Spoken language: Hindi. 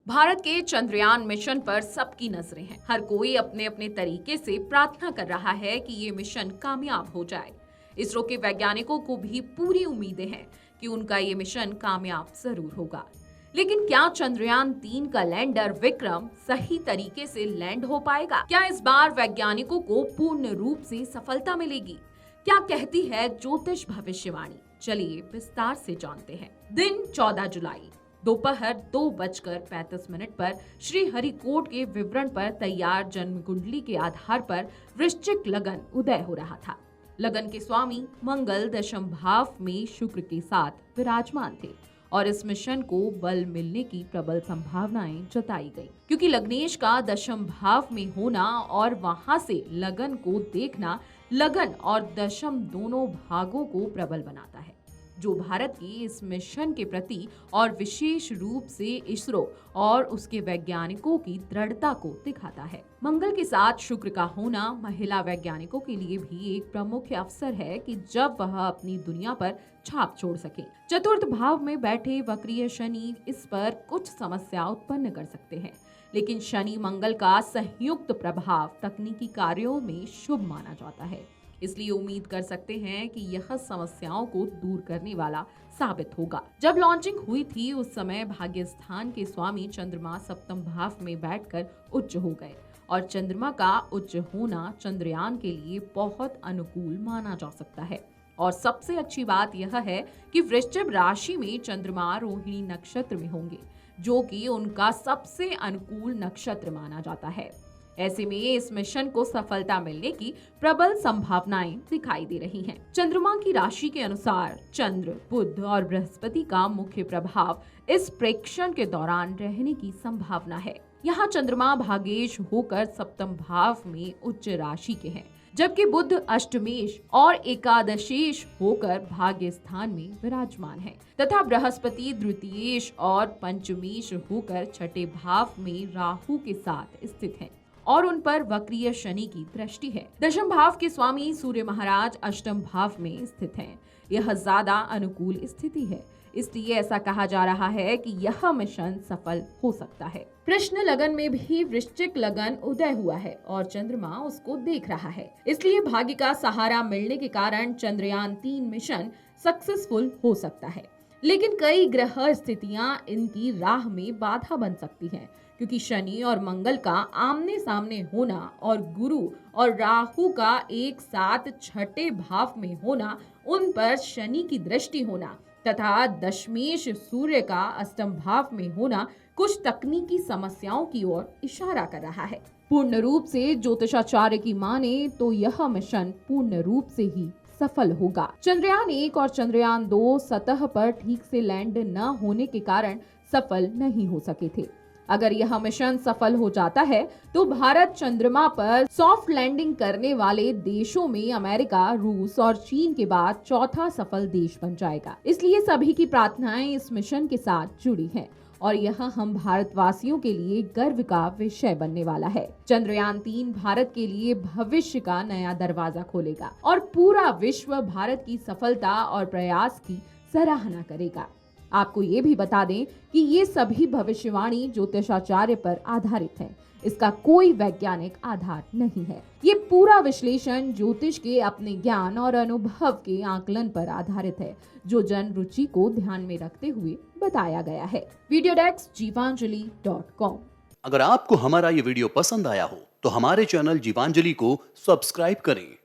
भारत के चंद्रयान मिशन पर सबकी नजरें हैं। हर कोई अपने अपने तरीके से प्रार्थना कर रहा है कि ये मिशन कामयाब हो जाए। इसरो के वैज्ञानिकों को भी पूरी उम्मीदें हैं कि उनका ये मिशन कामयाब जरूर होगा। लेकिन क्या चंद्रयान 3 का लैंडर विक्रम सही तरीके से लैंड हो पाएगा? क्या इस बार वैज्ञानिकों को पूर्ण रूप से सफलता मिलेगी? क्या कहती है ज्योतिष भविष्यवाणी? चलिए विस्तार से जानते हैं। दिन 14 जुलाई दोपहर 2:35 पर श्री हरिकोट के विवरण पर तैयार जन्म कुंडली के आधार पर वृश्चिक लगन उदय हो रहा था। लगन के स्वामी मंगल दशम भाव में शुक्र के साथ विराजमान थे और इस मिशन को बल मिलने की प्रबल संभावनाएं जताई गई, क्योंकि लग्नेश का दशम भाव में होना और वहां से लगन को देखना लगन और दशम दोनों भागों को प्रबल बनाता है, जो भारत की इस मिशन के प्रति और विशेष रूप से इसरो और उसके वैज्ञानिकों की दृढ़ता को दिखाता है। मंगल के साथ शुक्र का होना महिला वैज्ञानिकों के लिए भी एक प्रमुख अवसर है कि जब वह अपनी दुनिया पर छाप छोड़ सके। चतुर्थ भाव में बैठे वक्रीय शनि इस पर कुछ समस्या उत्पन्न कर सकते हैं, लेकिन शनि मंगल का संयुक्त प्रभाव तकनीकी कार्यों में शुभ माना जाता है, इसलिए उम्मीद कर सकते हैं कि यह समस्याओं को दूर करने वाला साबित होगा। जब लॉन्चिंग हुई थी उस समय भाग्य स्थान के स्वामी चंद्रमा सप्तम भाव में बैठकर उच्च हो गए और चंद्रमा का उच्च होना चंद्रयान के लिए बहुत अनुकूल माना जा सकता है। और सबसे अच्छी बात यह है कि वृश्चिक राशि में चंद्रमा रोहिणी नक्षत्र में होंगे, जो कि उनका सबसे अनुकूल नक्षत्र माना जाता है। ऐसे में इस मिशन को सफलता मिलने की प्रबल संभावनाएं दिखाई दे रही हैं। चंद्रमा की राशि के अनुसार चंद्र, बुध और बृहस्पति का मुख्य प्रभाव इस प्रेक्षण के दौरान रहने की संभावना है। यहाँ चंद्रमा भागेश होकर सप्तम भाव में उच्च राशि के हैं, जबकि बुध अष्टमेश और एकादशेश होकर भाग्य स्थान में विराजमान है तथा बृहस्पति द्वितीयेश और पंचमेश होकर छठे भाव में राहु के साथ स्थित हैं और उन पर वक्रीय शनि की दृष्टि है। दशम भाव के स्वामी सूर्य महाराज अष्टम भाव में स्थित हैं। यह ज्यादा अनुकूल स्थिति है, इसलिए ऐसा कहा जा रहा है कि यह मिशन सफल हो सकता है। कृष्ण लगन में भी वृश्चिक लगन उदय हुआ है और चंद्रमा उसको देख रहा है, इसलिए भाग्य का सहारा मिलने के कारण चंद्रयान 3 मिशन सक्सेसफुल हो सकता है। लेकिन कई ग्रह स्थितियां इनकी राह में बाधा बन सकती हैं, क्योंकि शनि और मंगल का आमने सामने होना और गुरु और राहु का एक साथ छठे भाव में होना, उन पर शनि की दृष्टि होना तथा दशमेश सूर्य का अष्टम भाव में होना कुछ तकनीकी समस्याओं की ओर इशारा कर रहा है। पूर्ण रूप से ज्योतिषाचार्य की माने तो यह मिशन पूर्ण रूप से ही सफल होगा। चंद्रयान 1 और चंद्रयान 2 सतह पर ठीक से लैंड न होने के कारण सफल नहीं हो सके थे। अगर यह मिशन सफल हो जाता है तो भारत चंद्रमा पर सॉफ्ट लैंडिंग करने वाले देशों में अमेरिका, रूस और चीन के बाद चौथा सफल देश बन जाएगा। इसलिए सभी की प्रार्थनाएं इस मिशन के साथ जुड़ी हैं और यह हम भारतवासियों के लिए गर्व का विषय बनने वाला है। चंद्रयान 3 भारत के लिए भविष्य का नया दरवाजा खोलेगा और पूरा विश्व भारत की सफलता और प्रयास की सराहना करेगा। आपको ये भी बता दें कि ये सभी भविष्यवाणी ज्योतिषाचार्य पर आधारित है, इसका कोई वैज्ञानिक आधार नहीं है। ये पूरा विश्लेषण ज्योतिष के अपने ज्ञान और अनुभव के आकलन पर आधारित है, जो जन रुचि को ध्यान में रखते हुए बताया गया है। वीडियो डेस्क जीवांजलि.com। अगर आपको हमारा ये वीडियो पसंद आया हो तो हमारे चैनल जीवांजलि को सब्सक्राइब करें